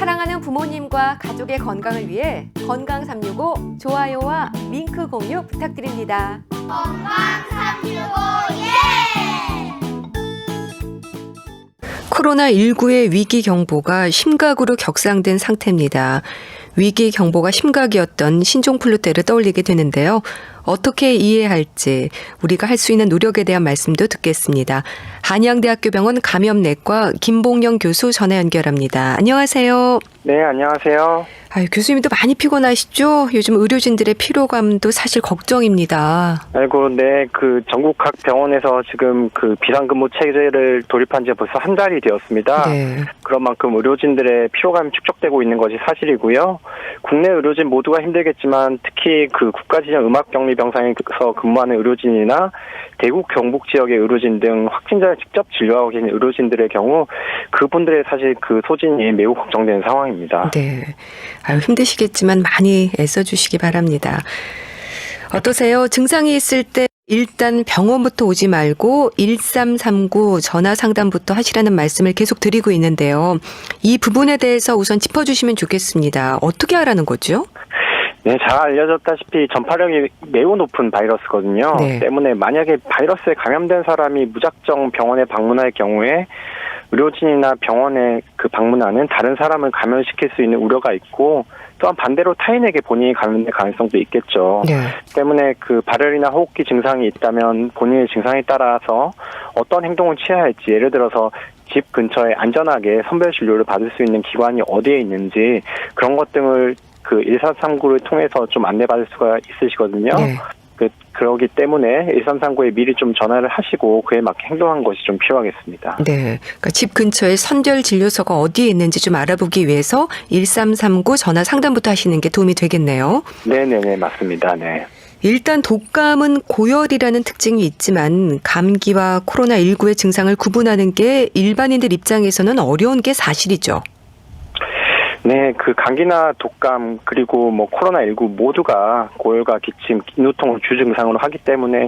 사랑하는 부모님과 가족의 건강을 위해 건강 365 좋아요와 링크 공유 부탁드립니다. 건강 365 예! 코로나19의 위기 경보가 심각으로 격상된 상태입니다. 위기 경보가 심각이었던 신종플루 때를 떠올리게 되는데요. 어떻게 이해할지 우리가 할 수 있는 노력에 대한 말씀도 듣겠습니다. 한양대학교 병원 감염내과 김봉영 교수 전화 연결합니다. 안녕하세요. 네, 안녕하세요. 교수님도 많이 피곤하시죠? 요즘 의료진들의 피로감도 사실 걱정입니다. 아이고, 네, 전국 각 병원에서 지금 비상근무 체제를 도입한 지 벌써 한 달이 되었습니다. 네. 그런 만큼 의료진들의 피로감이 축적되고 있는 것이 사실이고요. 국내 의료진 모두가 힘들겠지만 특히 국가지정 음압격리병상에서 근무하는 의료진이나 대구 경북 지역의 의료진 등 확진자를 직접 진료하고 계신 의료진들의 경우 그분들의 사실 소진이 매우 걱정되는 상황입니다. 네. 힘드시겠지만 많이 애써주시기 바랍니다. 어떠세요? 증상이 있을 때 일단 병원부터 오지 말고 1339 전화 상담부터 하시라는 말씀을 계속 드리고 있는데요. 이 부분에 대해서 우선 짚어주시면 좋겠습니다. 어떻게 하라는 거죠? 네, 잘 알려졌다시피 전파력이 매우 높은 바이러스거든요. 네. 때문에 만약에 바이러스에 감염된 사람이 무작정 병원에 방문할 경우에 의료진이나 병원에 방문하는 다른 사람을 감염시킬 수 있는 우려가 있고 또한 반대로 타인에게 본인이 감염될 가능성도 있겠죠. 네. 때문에 발열이나 호흡기 증상이 있다면 본인의 증상에 따라서 어떤 행동을 취해야 할지 예를 들어서 집 근처에 안전하게 선별 진료를 받을 수 있는 기관이 어디에 있는지 그런 것 등을 1339를 통해서 좀 안내받을 수가 있으시거든요. 네. 그러기 때문에 1339에 미리 좀 전화를 하시고 그에 맞게 행동하는 것이 좀 필요하겠습니다. 네. 그러니까 집 근처에 선별 진료소가 어디에 있는지 좀 알아보기 위해서 1339 전화 상담부터 하시는 게 도움이 되겠네요. 네네네, 맞습니다. 네. 일단 독감은 고열이라는 특징이 있지만 감기와 코로나19의 증상을 구분하는 게 일반인들 입장에서는 어려운 게 사실이죠. 네, 감기나 독감 그리고 코로나19 모두가 고열과 기침, 인후통을 주증상으로 하기 때문에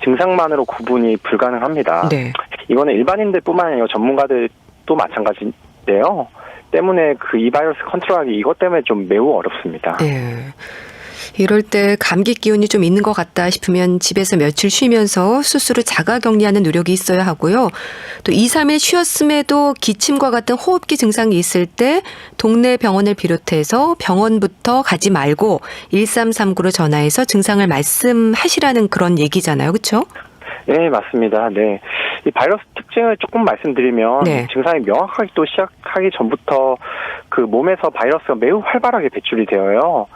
증상만으로 구분이 불가능합니다. 네. 이거는 일반인들뿐만 아니라 전문가들도 마찬가지인데요. 때문에 이 바이러스 컨트롤하기 이것 때문에 좀 매우 어렵습니다. 네. 이럴 때 감기 기운이 좀 있는 것 같다 싶으면 집에서 며칠 쉬면서 스스로 자가 격리하는 노력이 있어야 하고요. 또 2, 3일 쉬었음에도 기침과 같은 호흡기 증상이 있을 때 동네 병원을 비롯해서 병원부터 가지 말고 1339로 전화해서 증상을 말씀하시라는 그런 얘기잖아요. 그렇죠? 네, 맞습니다. 네. 이 바이러스 특징을 조금 말씀드리면 네. 증상이 명확하게 또 시작하기 전부터 몸에서 바이러스가 매우 활발하게 배출이 되어요.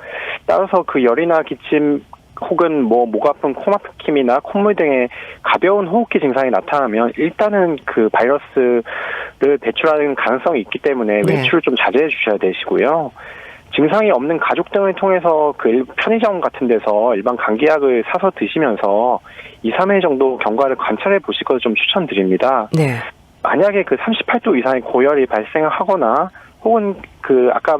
따라서 열이나 기침 혹은 목 아픈, 코 막힘이나 콧물 등의 가벼운 호흡기 증상이 나타나면 일단은 바이러스를 배출하는 가능성이 있기 때문에 네. 외출을 좀 자제해 주셔야 되시고요. 증상이 없는 가족 등을 통해서 편의점 같은 데서 일반 감기약을 사서 드시면서 2, 3일 정도 경과를 관찰해 보실 것을 좀 추천드립니다. 네. 만약에 38도 이상의 고열이 발생하거나 혹은 아까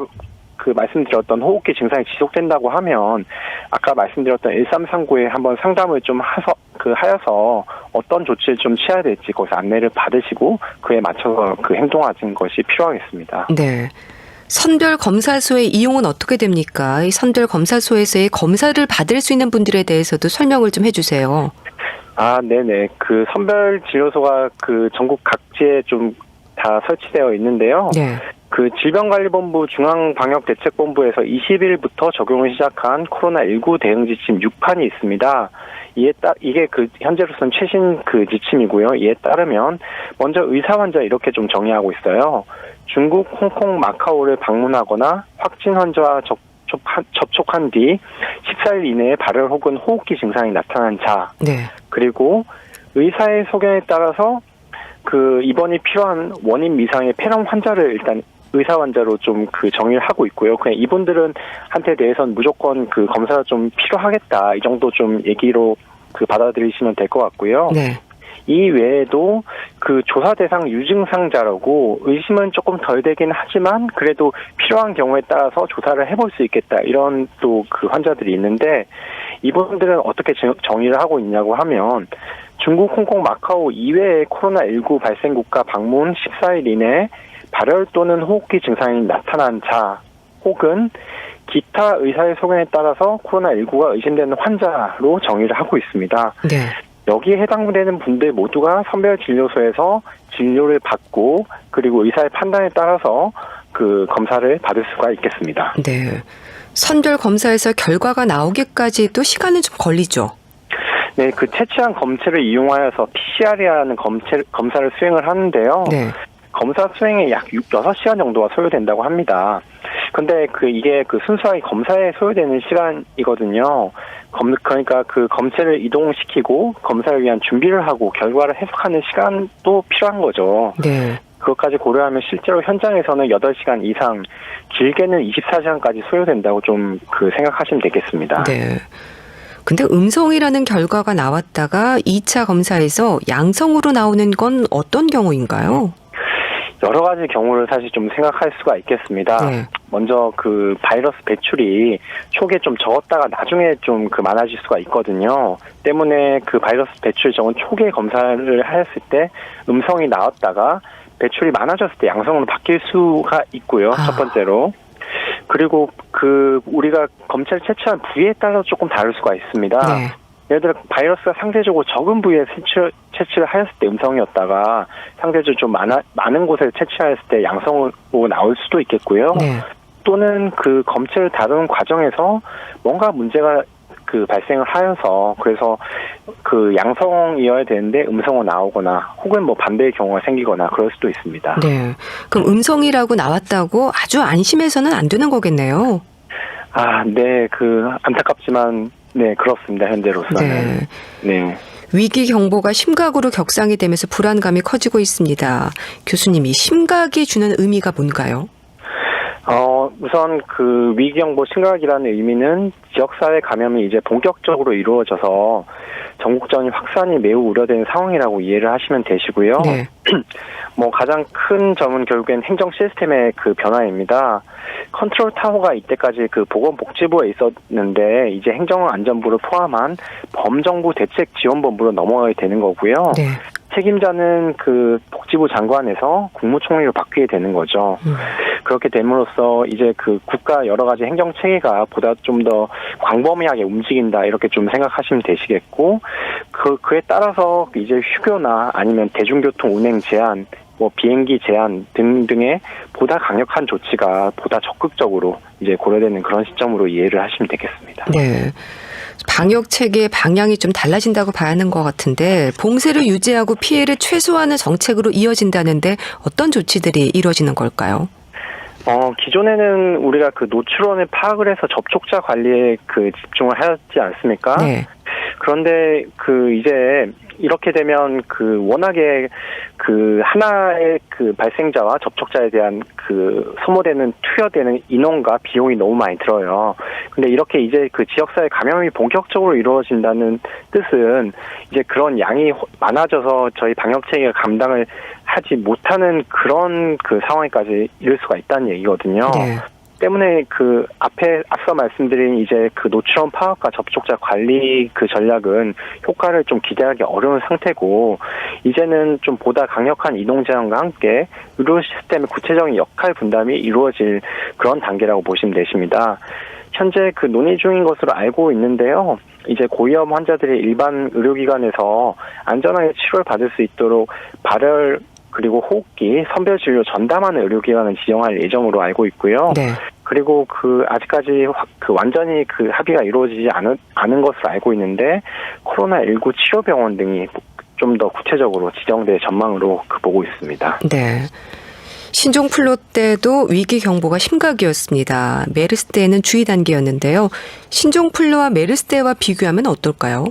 말씀드렸던 호흡기 증상이 지속된다고 하면 아까 말씀드렸던 1339에 한번 상담을 좀 하여서 어떤 조치를 좀 취해야 될지 거기서 안내를 받으시고 그에 맞춰서 행동하는 것이 필요하겠습니다. 네. 선별 검사소의 이용은 어떻게 됩니까? 이 선별 검사소에서의 검사를 받을 수 있는 분들에 대해서도 설명을 좀 해주세요. 아, 네네. 선별 진료소가 전국 각지에 좀 다 설치되어 있는데요. 네. 질병관리본부 중앙방역대책본부에서 20일부터 적용을 시작한 코로나19 대응 지침 6판이 있습니다. 이게 현재로서는 최신 지침이고요. 이에 따르면 먼저 의사 환자 이렇게 좀 정의하고 있어요. 중국, 홍콩, 마카오를 방문하거나 확진 환자와 접촉한 뒤 14일 이내에 발열 혹은 호흡기 증상이 나타난 자. 네. 그리고 의사의 소견에 따라서 입원이 필요한 원인 미상의 폐렴 환자를 일단 의사 환자로 좀 정의를 하고 있고요. 그냥 이분들은 한테 대해서는 무조건 검사가 좀 필요하겠다. 이 정도 좀 얘기로 받아들이시면 될 것 같고요. 네. 이 외에도 조사 대상 유증상자라고 의심은 조금 덜 되긴 하지만 그래도 필요한 경우에 따라서 조사를 해볼 수 있겠다. 이런 또 환자들이 있는데 이분들은 어떻게 정의를 하고 있냐고 하면 중국, 홍콩, 마카오 이외의 코로나19 발생 국가 방문 14일 이내에 발열 또는 호흡기 증상이 나타난 자 혹은 기타 의사의 소견에 따라서 코로나19가 의심되는 환자로 정의를 하고 있습니다. 네. 여기에 해당되는 분들 모두가 선별진료소에서 진료를 받고 그리고 의사의 판단에 따라서 그 검사를 받을 수가 있겠습니다. 네. 선별 검사에서 결과가 나오기까지도 시간은 좀 걸리죠. 네, 그 채취한 검체를 이용하여서 PCR이라는 검사를 수행을 하는데요. 네. 검사 수행에 약 6-6시간 정도가 소요된다고 합니다. 근데 이게 순수하게 검사에 소요되는 시간이거든요. 그러니까 그 검체를 이동시키고 검사를 위한 준비를 하고 결과를 해석하는 시간도 필요한 거죠. 네. 그것까지 고려하면 실제로 현장에서는 8시간 이상, 길게는 24시간까지 소요된다고 좀 생각하시면 되겠습니다. 네. 근데 음성이라는 결과가 나왔다가 2차 검사에서 양성으로 나오는 건 어떤 경우인가요? 여러 가지 경우를 사실 좀 생각할 수가 있겠습니다. 네. 먼저 바이러스 배출이 초기에 좀 적었다가 나중에 좀 많아질 수가 있거든요. 때문에 바이러스 배출 적은 초기에 검사를 하였을 때 음성이 나왔다가 배출이 많아졌을 때 양성으로 바뀔 수가 있고요. 첫 번째로. 그리고 우리가 검체를 채취한 부위에 따라서 조금 다를 수가 있습니다. 네. 예를 들어 바이러스가 상대적으로 적은 부위에 채취를 하였을 때 음성이었다가 상대적으로 좀 많은 곳에 채취하였을 때 양성으로 나올 수도 있겠고요. 네. 또는 검체를 다루는 과정에서 뭔가 문제가 발생을 하여서 그래서 양성이어야 되는데 음성으로 나오거나 혹은 반대의 경우가 생기거나 그럴 수도 있습니다. 네. 그럼 음성이라고 나왔다고 아주 안심해서는 안 되는 거겠네요. 네. 안타깝지만 네, 그렇습니다. 현재로서는. 네. 위기 경보가 심각으로 격상이 되면서 불안감이 커지고 있습니다. 교수님이 심각이 주는 의미가 뭔가요? 우선 위기경보 심각이라는 의미는 지역사회 감염이 이제 본격적으로 이루어져서 전국적인 확산이 매우 우려되는 상황이라고 이해를 하시면 되시고요. 네. 가장 큰 점은 결국엔 행정 시스템의 변화입니다. 컨트롤 타워가 이때까지 보건복지부에 있었는데 이제 행정안전부를 포함한 범정부 대책지원본부로 넘어가야 되는 거고요. 네. 책임자는 복지부 장관에서 국무총리로 바뀌게 되는 거죠. 그렇게 됨으로써 이제 국가 여러 가지 행정 체계가 보다 좀 더 광범위하게 움직인다 이렇게 좀 생각하시면 되시겠고 그에 따라서 이제 휴교나 아니면 대중교통 운행 제한, 비행기 제한 등등의 보다 강력한 조치가 보다 적극적으로 이제 고려되는 그런 시점으로 이해를 하시면 되겠습니다. 네. 방역 체계의 방향이 좀 달라진다고 봐야 하는 것 같은데 봉쇄를 유지하고 피해를 최소화하는 정책으로 이어진다는데 어떤 조치들이 이루어지는 걸까요? 기존에는 우리가 노출원을 파악을 해서 접촉자 관리에 집중을 하였지 않습니까? 네. 그런데 이제 이렇게 되면 워낙에 하나의 발생자와 접촉자에 대한 소모되는 투여되는 인원과 비용이 너무 많이 들어요. 근데 이렇게 이제 지역사회 감염이 본격적으로 이루어진다는 뜻은 이제 그런 양이 많아져서 저희 방역 체계가 감당을 하지 못하는 그런 상황까지 이를 수가 있다는 얘기거든요. 네. 때문에 앞서 말씀드린 이제 노출원 파악과 접촉자 관리 전략은 효과를 좀 기대하기 어려운 상태고 이제는 좀 보다 강력한 이동 제한과 함께 의료 시스템의 구체적인 역할 분담이 이루어질 그런 단계라고 보시면 되십니다. 현재 논의 중인 것으로 알고 있는데요. 이제 고위험 환자들이 일반 의료기관에서 안전하게 치료를 받을 수 있도록 발열 그리고 호흡기, 선별진료 전담하는 의료기관을 지정할 예정으로 알고 있고요. 네. 그리고 아직까지 완전히 합의가 이루어지지 않은 것으로 알고 있는데 코로나19 치료병원 등이 좀 더 구체적으로 지정될 전망으로 보고 있습니다. 네. 신종플루 때도 위기 경보가 심각이었습니다. 메르스 때는 주의 단계였는데요. 신종플루와 메르스 때와 비교하면 어떨까요?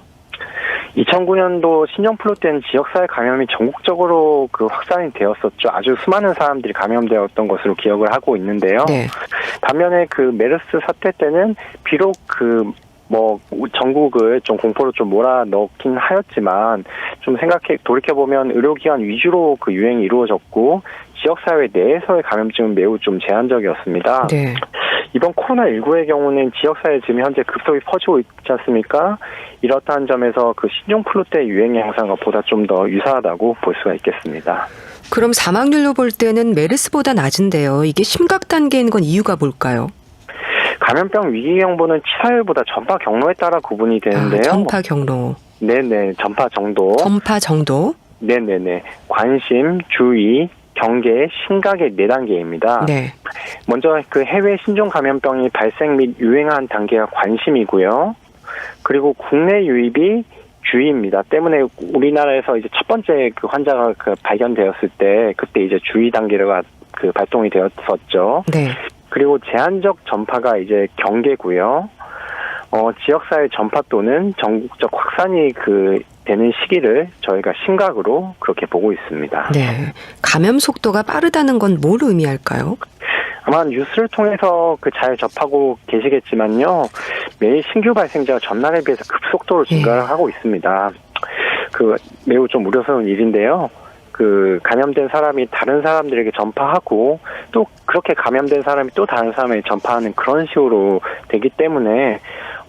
2009년도 신종플루 때는 지역사회 감염이 전국적으로 확산이 되었었죠. 아주 수많은 사람들이 감염되었던 것으로 기억을 하고 있는데요. 네. 반면에 메르스 사태 때는 비록 전국을 좀 공포로 좀 몰아넣긴 하였지만 좀 돌이켜보면 의료기관 위주로 유행이 이루어졌고 지역사회 내에서의 감염증은 매우 좀 제한적이었습니다. 네. 이번 코로나19의 경우는 지역사회에 지금 현재 급속히 퍼지고 있지 않습니까? 이렇다는 점에서 신종플루 때 유행 양상과 보다 좀 더 유사하다고 볼 수가 있겠습니다. 그럼 사망률로 볼 때는 메르스보다 낮은데요. 이게 심각 단계인 건 이유가 뭘까요? 감염병 위기 경보는 치사율보다 전파 경로에 따라 구분이 되는데요. 전파 경로. 네네, 전파 정도. 전파 정도. 네네네. 관심, 주의, 경계, 심각의 4단계입니다. 네. 먼저 그 해외 신종 감염병이 발생 및 유행한 단계가 관심이고요. 그리고 국내 유입이 주의입니다. 때문에 우리나라에서 이제 첫 번째 그 환자가 그 발견되었을 때 그때 이제 주의 단계가 그 발동이 되었었죠. 네. 그리고 제한적 전파가 이제 경계고요. 지역사회 전파 또는 전국적 확산이 그 되는 시기를 저희가 심각으로 그렇게 보고 있습니다. 네. 감염 속도가 빠르다는 건 뭘 의미할까요? 아마 뉴스를 통해서 그 잘 접하고 계시겠지만요. 매일 신규 발생자가 전날에 비해서 급속도로 증가를 하고 있습니다. 그 매우 좀 우려스러운 일인데요. 그 감염된 사람이 다른 사람들에게 전파하고 또 그렇게 감염된 사람이 또 다른 사람에게 전파하는 그런 식으로 되기 때문에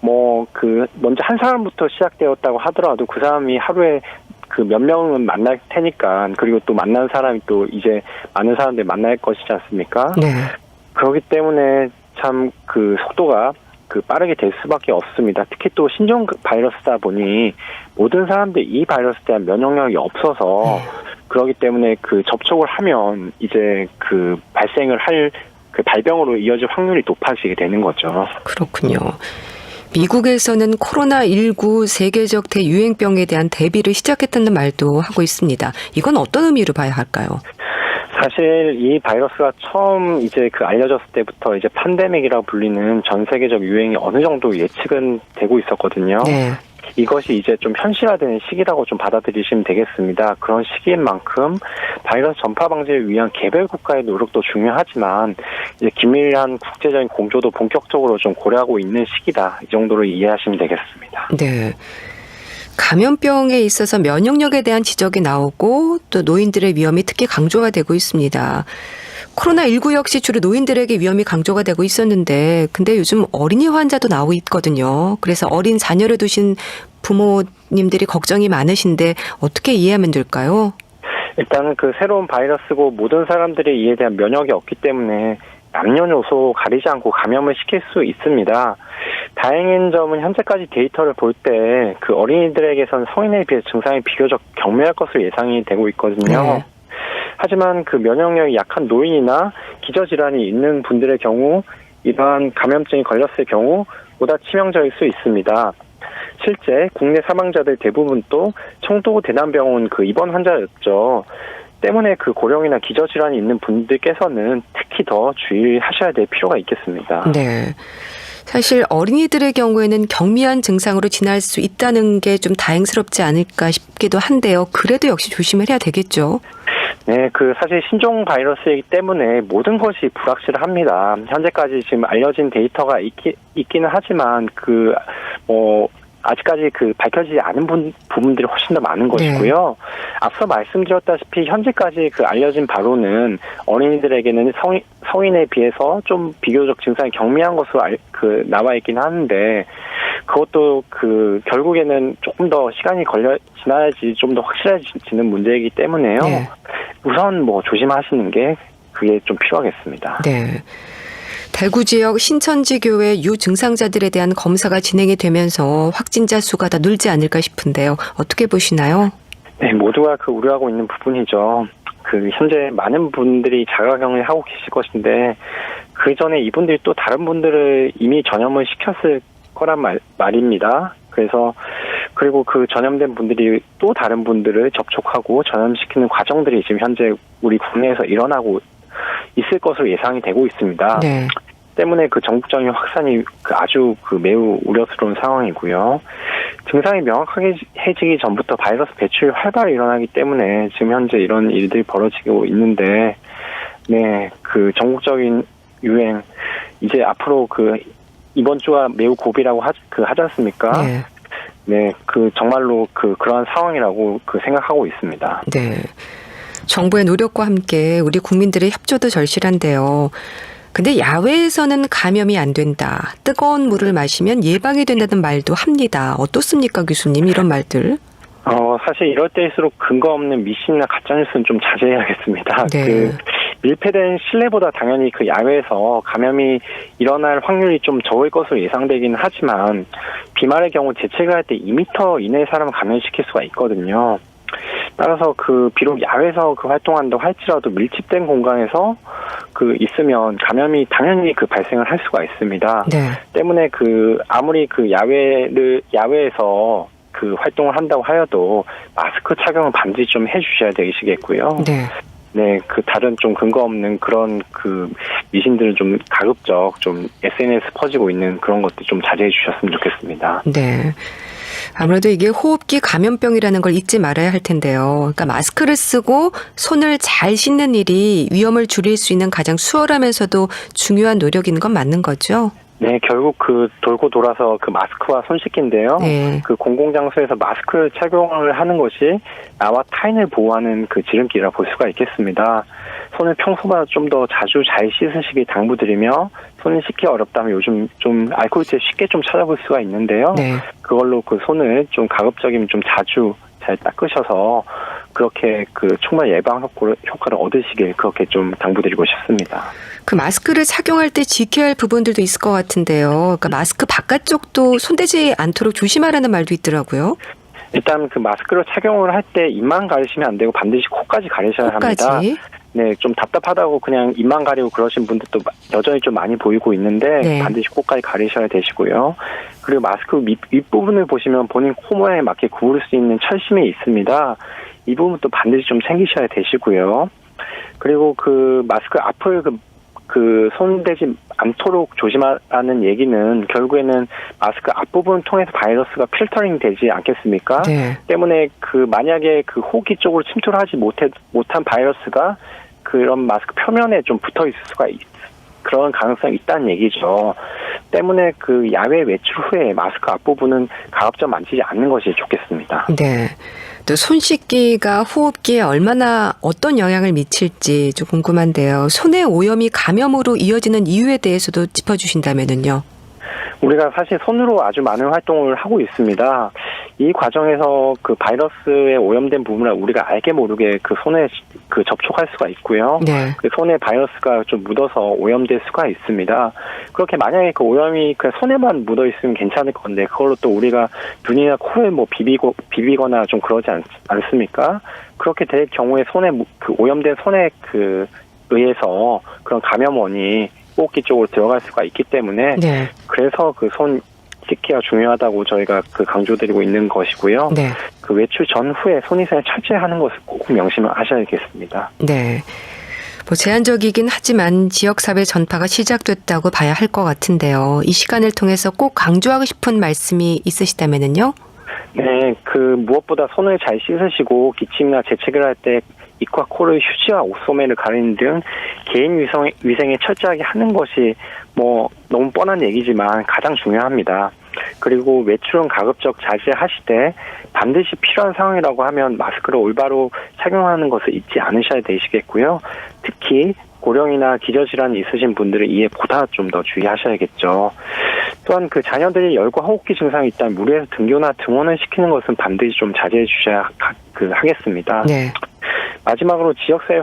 뭐 그 먼저 한 사람부터 시작되었다고 하더라도 그 사람이 하루에 그 몇 명은 만날 테니까 그리고 또 만난 사람이 또 이제 많은 사람들 만날 것이지 않습니까? 네. 그렇기 때문에 참 그 속도가 그 빠르게 될 수밖에 없습니다. 특히 또 신종 바이러스다 보니 모든 사람들이 이 바이러스에 대한 면역력이 없어서 그렇기 때문에 그 접촉을 하면 이제 그 발생을 할 그 발병으로 이어질 확률이 높아지게 되는 거죠. 그렇군요. 미국에서는 코로나19 세계적 대유행병에 대한 대비를 시작했다는 말도 하고 있습니다. 이건 어떤 의미로 봐야 할까요? 사실 이 바이러스가 처음 이제 그 알려졌을 때부터 이제 팬데믹이라고 불리는 전 세계적 유행이 어느 정도 예측은 되고 있었거든요. 네. 이것이 이제 좀 현실화되는 시기라고 좀 받아들이시면 되겠습니다. 그런 시기인 만큼 바이러스 전파 방지를 위한 개별 국가의 노력도 중요하지만 이제 긴밀한 국제적인 공조도 본격적으로 좀 고려하고 있는 시기다. 이 정도로 이해하시면 되겠습니다. 네. 감염병에 있어서 면역력에 대한 지적이 나오고 또 노인들의 위험이 특히 강조가 되고 있습니다. 코로나19 역시 주로 노인들에게 위험이 강조가 되고 있었는데 근데 요즘 어린이 환자도 나오고 있거든요. 그래서 어린 자녀를 두신 부모님들이 걱정이 많으신데 어떻게 이해하면 될까요? 일단은 그 새로운 바이러스고 모든 사람들이 이에 대한 면역이 없기 때문에 남녀노소 가리지 않고 감염을 시킬 수 있습니다. 다행인 점은 현재까지 데이터를 볼 때 그 어린이들에게선 성인에 비해 증상이 비교적 경미할 것으로 예상이 되고 있거든요. 네. 하지만 그 면역력이 약한 노인이나 기저질환이 있는 분들의 경우 이러한 감염증이 걸렸을 경우 보다 치명적일 수 있습니다. 실제 국내 사망자들 대부분 또 청도 대남병원 그 입원 환자였죠. 때문에 그 고령이나 기저질환이 있는 분들께서는 특히 더 주의하셔야 될 필요가 있겠습니다. 네. 사실 어린이들의 경우에는 경미한 증상으로 지날 수 있다는 게 좀 다행스럽지 않을까 싶기도 한데요. 그래도 역시 조심을 해야 되겠죠. 네, 그 사실 신종 바이러스이기 때문에 모든 것이 불확실합니다. 현재까지 지금 알려진 데이터가 있기는 하지만 아직까지 그 밝혀지지 않은 부분들이 훨씬 더 많은 것이고요. 앞서 말씀드렸다시피 현재까지 그 알려진 바로는 어린이들에게는 성인에 비해서 좀 비교적 증상이 경미한 것으로 나와 있긴 하는데 그것도 그 결국에는 조금 더 시간이 지나야지 좀 더 확실해지는 문제이기 때문에요. 네. 우선 뭐 조심하시는 게 그게 좀 필요하겠습니다. 네. 대구 지역 신천지 교회 유증상자들에 대한 검사가 진행이 되면서 확진자 수가 더 늘지 않을까 싶은데요. 어떻게 보시나요? 네, 모두가 그 우려하고 있는 부분이죠. 그 현재 많은 분들이 자가격리 하고 계실 것인데 그 전에 이분들이 또 다른 분들을 이미 전염을 시켰을 거란 말입니다. 그래서 그리고 그 전염된 분들이 또 다른 분들을 접촉하고 전염시키는 과정들이 지금 현재 우리 국내에서 일어나고 있을 것으로 예상이 되고 있습니다. 네. 때문에 그 전국적인 확산이 아주 매우 우려스러운 상황이고요. 증상이 명확해지기 전부터 바이러스 배출이 활발히 일어나기 때문에 지금 현재 이런 일들이 벌어지고 있는데, 네, 그 전국적인 유행 이제 앞으로 이번 주가 매우 고비라고 하지 않습니까? 네. 네, 정말로 그러한 상황이라고 생각하고 있습니다. 네. 정부의 노력과 함께 우리 국민들의 협조도 절실한데요. 근데 야외에서는 감염이 안 된다. 뜨거운 물을 마시면 예방이 된다는 말도 합니다. 어떻습니까, 교수님? 이런 말들. 사실 이럴 때일수록 근거 없는 미신이나 가짜뉴스는 좀 자제해야겠습니다. 네. 밀폐된 실내보다 당연히 그 야외에서 감염이 일어날 확률이 좀 적을 것으로 예상되기는 하지만 비말의 경우 재채기를 할 때 2m 이내의 사람을 감염시킬 수가 있거든요. 따라서 비록 야외에서 활동한다고 할지라도 밀집된 공간에서 있으면 감염이 당연히 발생을 할 수가 있습니다. 네. 때문에 아무리 야외에서 활동을 한다고 하여도 마스크 착용은 반드시 좀 해주셔야 되시겠고요. 네. 네, 다른 좀 근거 없는 그런 미신들은 좀 가급적 좀 SNS 퍼지고 있는 그런 것들 좀 자제해 주셨으면 좋겠습니다. 네. 아무래도 이게 호흡기 감염병이라는 걸 잊지 말아야 할 텐데요. 그러니까 마스크를 쓰고 손을 잘 씻는 일이 위험을 줄일 수 있는 가장 수월하면서도 중요한 노력인 건 맞는 거죠? 네, 결국 돌고 돌아서 마스크와 손 씻기인데요. 네. 공공장소에서 마스크를 착용을 하는 것이 나와 타인을 보호하는 지름길이라 볼 수가 있겠습니다. 손을 평소보다 좀 더 자주 잘 씻으시길 당부드리며 손을 씻기 어렵다면 요즘 좀 알코올제 쉽게 좀 찾아볼 수가 있는데요. 네. 그걸로 손을 좀 가급적이면 좀 자주 잘 닦으셔서 그렇게 충분한 예방 효과를 얻으시길 그렇게 좀 당부드리고 싶습니다. 마스크를 착용할 때 지켜야 할 부분들도 있을 것 같은데요. 그러니까 마스크 바깥쪽도 손대지 않도록 조심하라는 말도 있더라고요. 일단 마스크를 착용을 할 때 입만 가리시면 안 되고 반드시 코까지 가리셔야 합니다. 네, 좀 답답하다고 그냥 입만 가리고 그러신 분들도 여전히 좀 많이 보이고 있는데 네. 반드시 코까지 가리셔야 되시고요. 그리고 마스크 윗부분을 보시면 본인 코 모양에 맞게 구부릴 수 있는 철심이 있습니다. 이 부분도 반드시 좀 챙기셔야 되시고요. 그리고 마스크 앞을 손대지 않도록 조심하라는 얘기는 결국에는 마스크 앞부분을 통해서 바이러스가 필터링 되지 않겠습니까? 네. 때문에 만약에 호흡기 쪽으로 침투하지 못한 바이러스가 그런 마스크 표면에 좀 붙어 있을 수가 그런 가능성이 있다는 얘기죠. 때문에 야외 외출 후에 마스크 앞부분은 가급적 만지지 않는 것이 좋겠습니다. 네. 또 손 씻기가 호흡기에 얼마나 어떤 영향을 미칠지 좀 궁금한데요. 손의 오염이 감염으로 이어지는 이유에 대해서도 짚어주신다면은요. 우리가 사실 손으로 아주 많은 활동을 하고 있습니다. 이 과정에서 바이러스에 오염된 부분을 우리가 알게 모르게 손에 접촉할 수가 있고요. 네. 손에 바이러스가 좀 묻어서 오염될 수가 있습니다. 그렇게 만약에 오염이 손에만 묻어 있으면 괜찮을 건데 그걸로 또 우리가 눈이나 코에 비비거나 좀 그러지 않습니까? 그렇게 될 경우에 손에 오염된 손에 의해서 그런 감염원이 호흡기 쪽으로 들어갈 수가 있기 때문에 네. 그래서 손 씻기가 중요하다고 저희가 강조드리고 있는 것이고요. 네. 외출 전후에 손위생을 철저히 하는 것을 꼭 명심하셔야겠습니다. 네. 제한적이긴 하지만 지역사회 전파가 시작됐다고 봐야 할 것 같은데요. 이 시간을 통해서 꼭 강조하고 싶은 말씀이 있으시다면은요? 네, 무엇보다 손을 잘 씻으시고 기침이나 재채기를 할 때 입과 코를 휴지와 옷소매를 가리는 등 개인 위생에 철저하게 하는 것이 너무 뻔한 얘기지만 가장 중요합니다. 그리고 외출은 가급적 자제하시되 반드시 필요한 상황이라고 하면 마스크를 올바로 착용하는 것을 잊지 않으셔야 되시겠고요. 특히 고령이나 기저질환이 있으신 분들은 이에 보다 좀 더 주의하셔야겠죠. 또한 자녀들이 열과 호흡기 증상이 있다면 무리해서 등교나 등원을 시키는 것은 반드시 좀 자제해 주셔야 하겠습니다. 네. 마지막으로 지역사회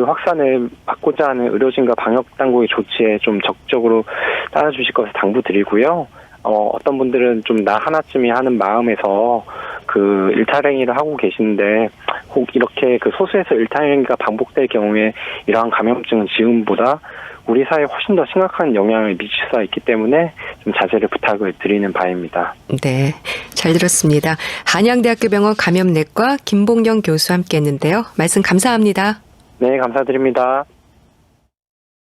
확산을 막고자 하는 의료진과 방역당국의 조치에 좀 적극적으로 따라주실 것을 당부드리고요. 어떤 분들은 좀 나 하나쯤이 하는 마음에서 일탈행위를 하고 계시는데 혹 이렇게 소수에서 일탈행위가 반복될 경우에 이러한 감염증은 지금보다 우리 사회에 훨씬 더 심각한 영향을 미칠 수 있기 때문에 좀 자제를 부탁을 드리는 바입니다. 네, 잘 들었습니다. 한양대학교 병원 감염내과 김봉영 교수와 함께했는데요. 말씀 감사합니다. 네, 감사드립니다.